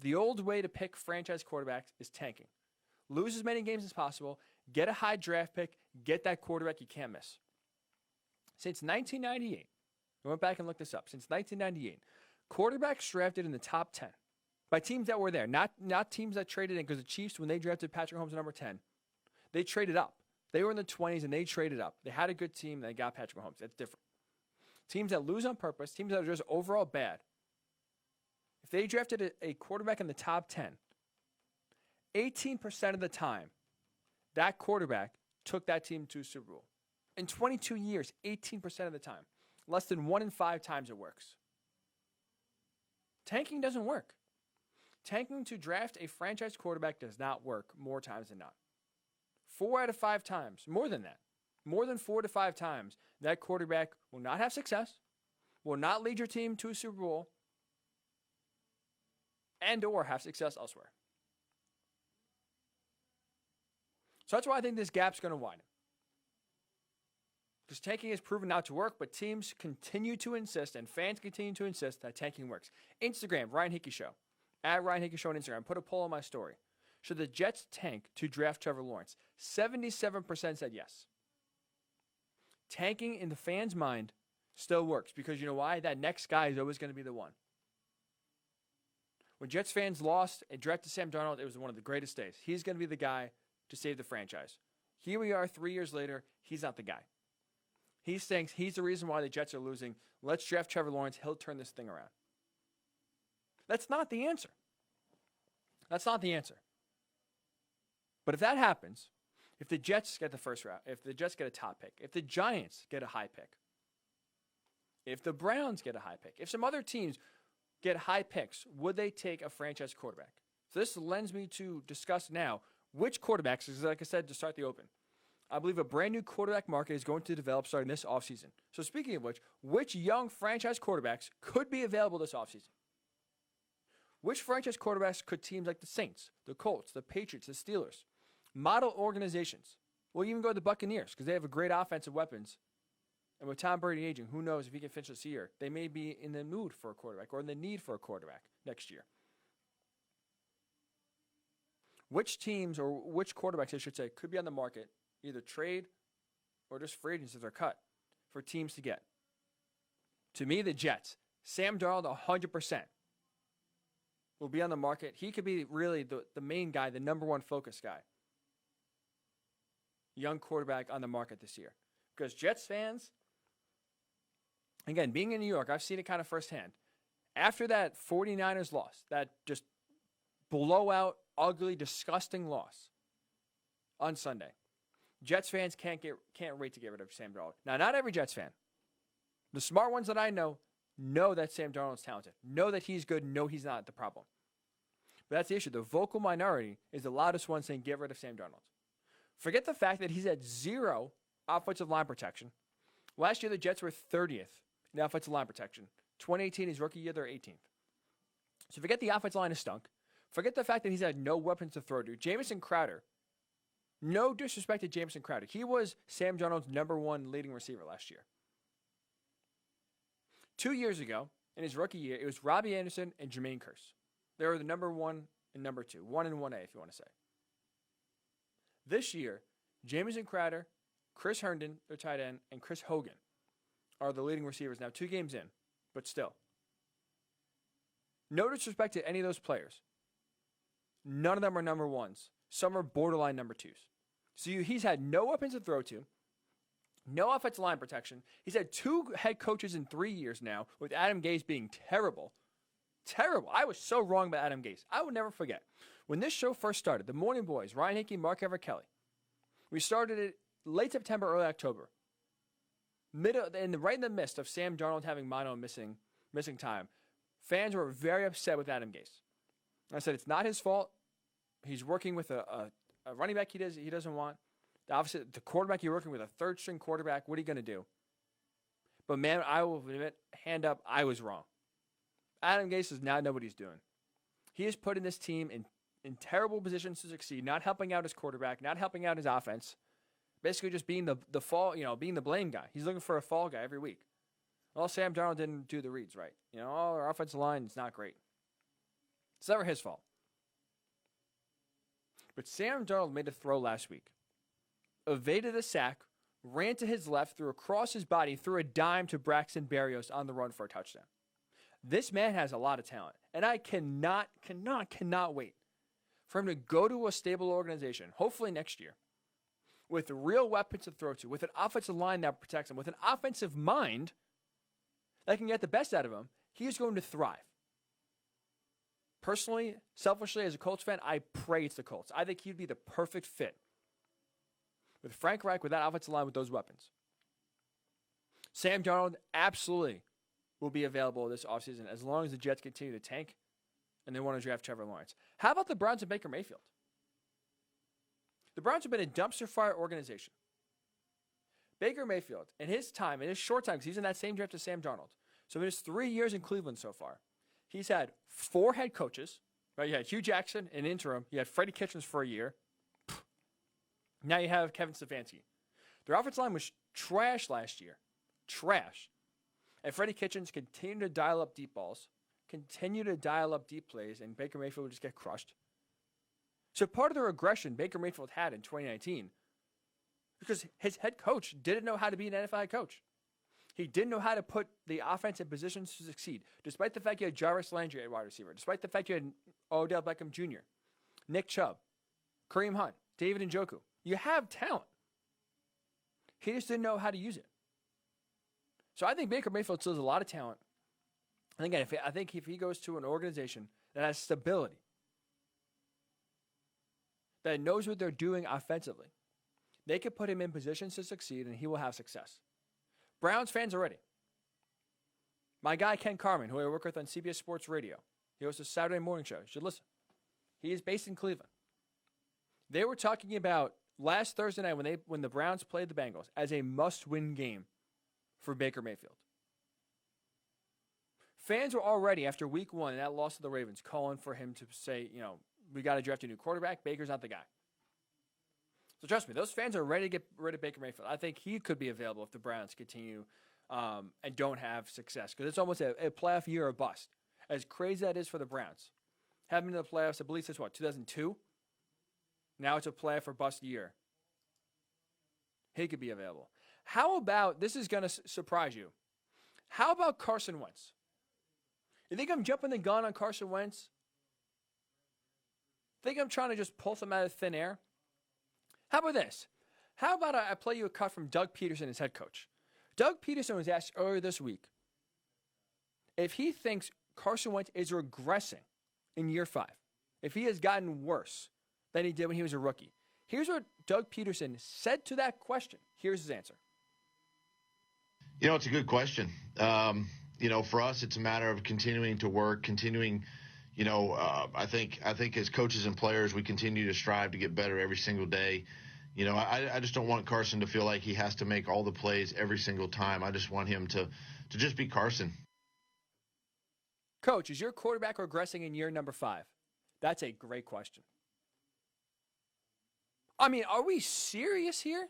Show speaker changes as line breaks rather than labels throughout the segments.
The old way to pick franchise quarterbacks is tanking. Lose as many games as possible, get a high draft pick, get that quarterback you can't miss. Since 1998, I went back and looked this up. Since 1998, quarterbacks drafted in the top 10 by teams that were there, not teams that traded in, because the Chiefs, when they drafted Patrick Mahomes at number 10, they traded up. They were in the 20s and they traded up. They had a good team and they got Patrick Mahomes. That's different. Teams that lose on purpose, teams that are just overall bad, if they drafted a quarterback in the top 10, 18% of the time, that quarterback took that team to a Super Bowl. In 22 years, 18% of the time. Less than 1 in 5 times it works. Tanking doesn't work. Tanking to draft a franchise quarterback does not work more times than not. 4 out of 5 times, more than that, more than 4 to 5 times, that quarterback will not have success, will not lead your team to a Super Bowl, and or have success elsewhere. So that's why I think this gap's going to widen. Because tanking has proven not to work, but teams continue to insist and fans continue to insist that tanking works. Instagram, Ryan Hickey Show. At Ryan Hickey Show on Instagram. Put a poll on my story. Should the Jets tank to draft Trevor Lawrence? 77% said yes. Tanking in the fans' mind still works because you know why? That next guy is always going to be the one. When Jets fans lost and drafted Sam Darnold, it was one of the greatest days. He's going to be the guy to save the franchise. Here we are 3 years later. He's not the guy. He thinks he's the reason why the Jets are losing. Let's draft Trevor Lawrence. He'll turn this thing around. That's not the answer. That's not the answer. But if that happens, if the Jets get the first round, if the Jets get a top pick, if the Giants get a high pick, if the Browns get a high pick, if some other teams get high picks, would they take a franchise quarterback? So this lends me to discuss now which quarterbacks, because like I said, to start the open, I believe a brand new quarterback market is going to develop starting this offseason. So speaking of which young franchise quarterbacks could be available this offseason? Which franchise quarterbacks could teams like the Saints, the Colts, the Patriots, the Steelers, model organizations? We'll even go to the Buccaneers because they have a great offensive weapons. And with Tom Brady aging, who knows if he can finish this year? They may be in the mood for a quarterback or in the need for a quarterback next year. Which teams or which quarterbacks, I should say, could be on the market, either trade or just free agents are cut for teams to get? To me, the Jets. Sam Darnold, 100%. Will be on the market. He could be really the main guy, the number one focus guy. Young quarterback on the market this year. Because Jets fans, again, being in New York, I've seen it kind of firsthand. After that 49ers loss, that just blowout, ugly, disgusting loss on Sunday, Jets fans can't wait to get rid of Sam Darnold. Now, not every Jets fan. The smart ones that I know that Sam Darnold's talented, know that he's good, know he's not the problem. But that's the issue. The vocal minority is the loudest one saying get rid of Sam Darnold. Forget the fact that he's had 0 offensive line protection. Last year, the Jets were 30th in offensive line protection. 2018, his rookie year, they're 18th. So forget the offensive line is stunk. Forget the fact that he's had no weapons to throw to. Jamison Crowder, no disrespect to Jamison Crowder. He was Sam Darnold's number 1 leading receiver last year. 2 years ago, in his rookie year, it was Robbie Anderson and Jermaine Kearse. They were the number 1 and number 2. 1 and 1A, if you want to say. This year, Jamison Crowder, Chris Herndon, their tight end, and Chris Hogan are the leading receivers. Now, 2 games in, but still. No disrespect to any of those players. None of them are number 1s. Some are borderline number 2s. So he's had no weapons to throw to. No offensive line protection. He's had 2 head coaches in 3 years now, with Adam Gase being terrible. Terrible. I was so wrong about Adam Gase. I will never forget. When this show first started, the Morning Boys, Ryan Hickey, Mark Everett Kelly, we started it late September, early October. Right in the midst of Sam Darnold having mono missing time, fans were very upset with Adam Gase. I said, it's not his fault. He's working with a running back he doesn't want. Obviously, the quarterback you're working with, a third-string quarterback, what are you going to do? But, man, I will admit, hand up, I was wrong. Adam Gase does not know what he's doing. He is putting this team in terrible positions to succeed, not helping out his quarterback, not helping out his offense, basically just being the fall, being the blame guy. He's looking for a fall guy every week. Well, Sam Darnold didn't do the reads right. Our offensive line is not great. It's never his fault. But Sam Darnold made a throw last week, evaded a sack, ran to his left, threw across his body, threw a dime to Braxton Berrios on the run for a touchdown. This man has a lot of talent, and I cannot wait for him to go to a stable organization, hopefully next year, with real weapons to throw to, with an offensive line that protects him, with an offensive mind that can get the best out of him. He is going to thrive. Personally, selfishly, as a Colts fan, I pray it's the Colts. I think he'd be the perfect fit with Frank Reich, with that offensive line, with those weapons. Sam Darnold absolutely will be available this offseason as long as the Jets continue to tank and they want to draft Trevor Lawrence. How about the Browns and Baker Mayfield? The Browns have been a dumpster fire organization. Baker Mayfield, in his time, in his short time, because he's in that same draft as Sam Darnold, so in his 3 years in Cleveland so far, he's had 4 head coaches. Right? You had Hugh Jackson, an interim. You had Freddie Kitchens for a year. Now you have Kevin Stefanski. Their offensive line was trash last year. Trash. And Freddie Kitchens continued to dial up deep balls, continue to dial up deep plays, and Baker Mayfield would just get crushed. So part of the regression Baker Mayfield had in 2019, because his head coach didn't know how to be an NFL head coach. He didn't know how to put the offense in positions to succeed, despite the fact you had Jarvis Landry at wide receiver, despite the fact you had Odell Beckham Jr., Nick Chubb, Kareem Hunt, David Njoku. You have talent. He just didn't know how to use it. So I think Baker Mayfield still has a lot of talent. And again, I think if he goes to an organization that has stability, that knows what they're doing offensively, they could put him in positions to succeed and he will have success. Browns fans are ready. My guy Ken Carman, who I work with on CBS Sports Radio, he hosts a Saturday morning show. You should listen. He is based in Cleveland. They were talking about last Thursday night when the Browns played the Bengals as a must-win game for Baker Mayfield. Fans were already, after week 1 and that loss to the Ravens, calling for him to say, we got to draft a new quarterback. Baker's not the guy. So trust me, those fans are ready to get rid of Baker Mayfield. I think he could be available if the Browns continue and don't have success, because it's almost a playoff year or bust. As crazy that is for the Browns. Having been in the playoffs, I believe since 2002? Now it's a playoff or bust year. He could be available. How about, this is going to surprise you, how about Carson Wentz? You think I'm jumping the gun on Carson Wentz? Think I'm trying to just pull them out of thin air? How about this? How about I play you a cut from Doug Peterson, his head coach? Doug Peterson was asked earlier this week if he thinks Carson Wentz is regressing in year 5, if he has gotten worse than he did when he was a rookie. Here's what Doug Peterson said to that question. Here's his answer.
It's a good question. For us, it's a matter of continuing to work, I think as coaches and players, we continue to strive to get better every single day. I just don't want Carson to feel like he has to make all the plays every single time. I just want him to just be Carson.
Coach, is your quarterback regressing in year number 5? That's a great question. I mean, are we serious here?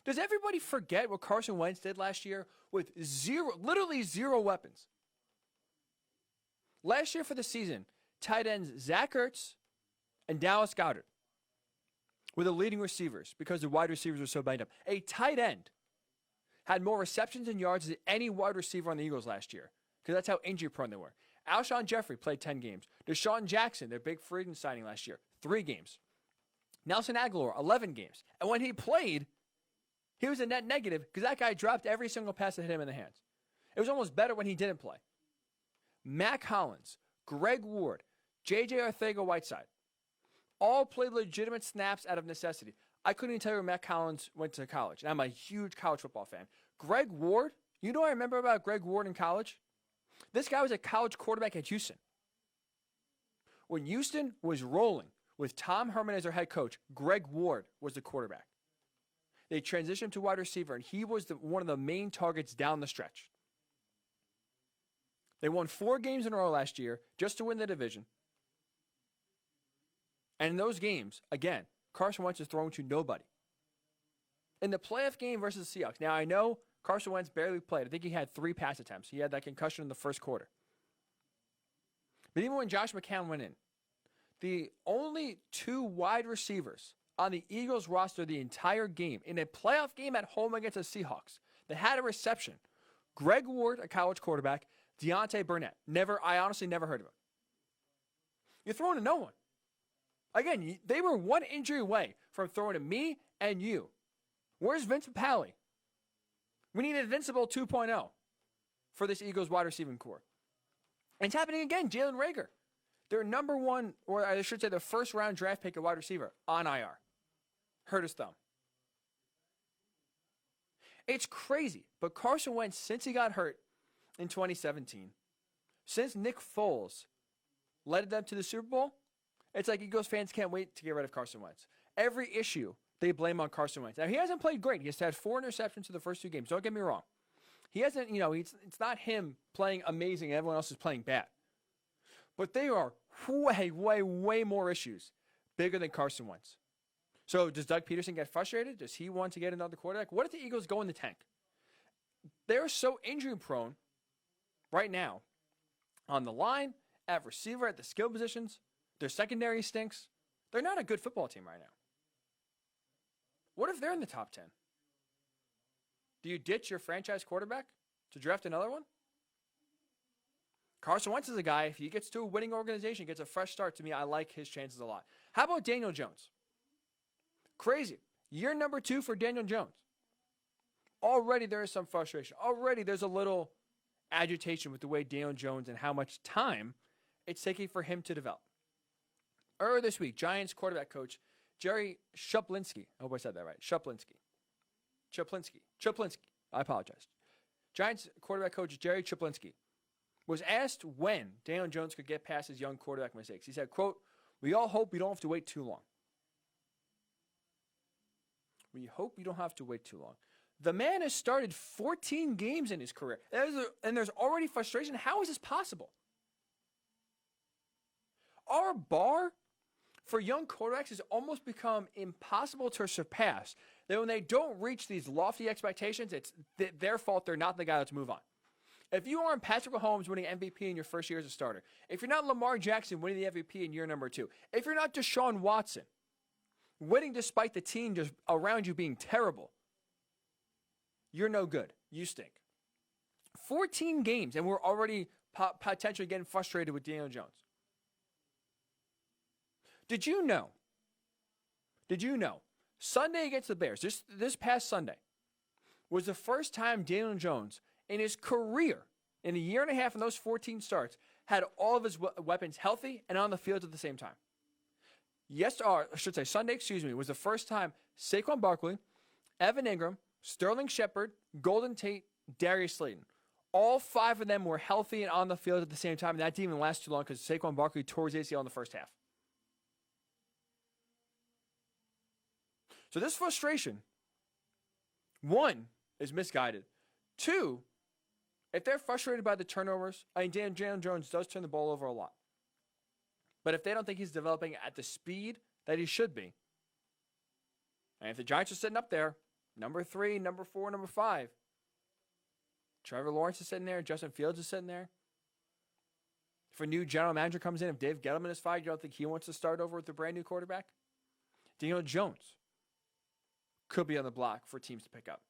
Does everybody forget what Carson Wentz did last year with literally zero weapons? Last year for the season, tight ends Zach Ertz and Dallas Goedert were the leading receivers because the wide receivers were so banged up. A tight end had more receptions and yards than any wide receiver on the Eagles last year because that's how injury prone they were. Alshon Jeffrey played 10 games. Deshaun Jackson, their big free agent signing last year, 3 games. Nelson Aguilar, 11 games. And when he played, he was a net negative because that guy dropped every single pass that hit him in the hands. It was almost better when he didn't play. Mac Hollins, Greg Ward, J.J. Arcega-Whiteside all played legitimate snaps out of necessity. I couldn't even tell you where Mac Hollins went to college, and I'm a huge college football fan. Greg Ward, you know what I remember about Greg Ward in college? This guy was a college quarterback at Houston. When Houston was rolling with Tom Herman as their head coach, Greg Ward was the quarterback. They transitioned him to wide receiver, and he was one of the main targets down the stretch. They won 4 games in a row last year just to win the division. And in those games, again, Carson Wentz is thrown to nobody. In the playoff game versus the Seahawks, now I know Carson Wentz barely played. I think he had 3 pass attempts. He had that concussion in the first quarter. But even when Josh McCown went in, the only 2 wide receivers on the Eagles roster the entire game, in a playoff game at home against the Seahawks, that had a reception, Greg Ward, a college quarterback, Deontay Burnett. I honestly never heard of him. You're throwing to no one. Again, they were 1 injury away from throwing to me and you. Where's Vince Papale? We need an Invincible 2.0 for this Eagles wide receiving core. And it's happening again. Jalen Reagor, their number 1, or I should say their first round draft pick at wide receiver, on IR. Hurt his thumb. It's crazy. But Carson Wentz, since he got hurt in 2017, since Nick Foles led them to the Super Bowl, it's like Eagles fans can't wait to get rid of Carson Wentz. Every issue they blame on Carson Wentz. Now, he hasn't played great. He's had 4 interceptions in the first 2 games. Don't get me wrong. He hasn't, it's not him playing amazing and everyone else is playing bad. But they are way more issues bigger than Carson Wentz. So does Doug Peterson get frustrated? Does he want to get another quarterback? What if the Eagles go in the tank? They're so injury prone right now on the line, at receiver, at the skill positions. Their secondary stinks. They're not a good football team right now. What if they're in the top 10? Do you ditch your franchise quarterback to draft another one? Carson Wentz is a guy, if he gets to a winning organization, gets a fresh start, to me, I like his chances a lot. How about Daniel Jones? Crazy. Year number 2 for Daniel Jones. Already there is some frustration. Already there's a little agitation with the way Daniel Jones and how much time it's taking for him to develop. Earlier this week, Giants quarterback coach Jerry Shuplinski. I hope I said that right. Shuplinski. I apologize. Giants quarterback coach Jerry Shuplinski was asked when Daniel Jones could get past his young quarterback mistakes. He said, quote, "We all hope we don't have to wait too long." We hope we don't have to wait too long. The man has started 14 games in his career, and there's already frustration. How is this possible? Our bar for young quarterbacks has almost become impossible to surpass. That when they don't reach these lofty expectations, it's their fault. They're not the guy. Let's move on. If you aren't Patrick Mahomes winning MVP in your first year as a starter, if you're not Lamar Jackson winning the MVP in year number 2, if you're not Deshaun Watson winning despite the team just around you being terrible, you're no good. You stink. 14 games, and we're already potentially getting frustrated with Daniel Jones. Did you know? Sunday against the Bears, this past Sunday, was the first time Daniel Jones in his career, in a year and a half in those 14 starts, had all of his weapons healthy and on the field at the same time. Sunday, was the first time Saquon Barkley, Evan Ingram, Sterling Shepard, Golden Tate, Darius Slayton, all 5 of them were healthy and on the field at the same time. And that didn't even last too long because Saquon Barkley tore his ACL in the first half. So this frustration, 1, is misguided. 2, if they're frustrated by the turnovers, Daniel Jones does turn the ball over a lot. But if they don't think he's developing at the speed that he should be, and if the Giants are sitting up there, number 3, number 4, number 5, Trevor Lawrence is sitting there, Justin Fields is sitting there. If a new general manager comes in, if Dave Gettleman is fired, you don't think he wants to start over with a brand new quarterback? Daniel Jones could be on the block for teams to pick up.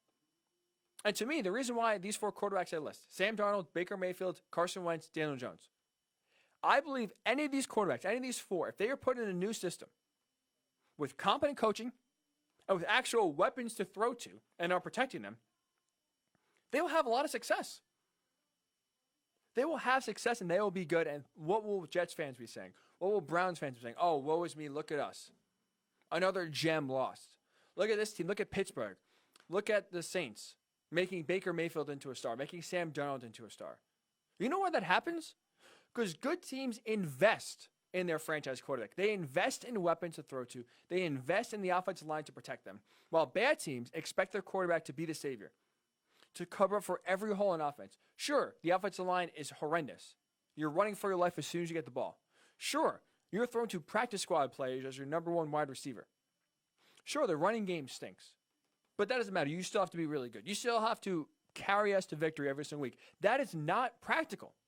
And to me, the reason why these 4 quarterbacks I list, Sam Darnold, Baker Mayfield, Carson Wentz, Daniel Jones, I believe any of these quarterbacks, any of these 4, if they are put in a new system with competent coaching and with actual weapons to throw to and are protecting them, they will have a lot of success. They will have success and they will be good. And what will Jets fans be saying? What will Browns fans be saying? Oh, woe is me. Look at us. Another gem lost. Look at this team. Look at Pittsburgh. Look at the Saints making Baker Mayfield into a star, making Sam Darnold into a star. You know why that happens? Because good teams invest in their franchise quarterback. They invest in weapons to throw to. They invest in the offensive line to protect them. While bad teams expect their quarterback to be the savior, to cover up for every hole in offense. Sure, the offensive line is horrendous. You're running for your life as soon as you get the ball. Sure, you're thrown to practice squad players as your number 1 wide receiver. Sure, the running game stinks. But that doesn't matter. You still have to be really good. You still have to carry us to victory every single week. That is not practical.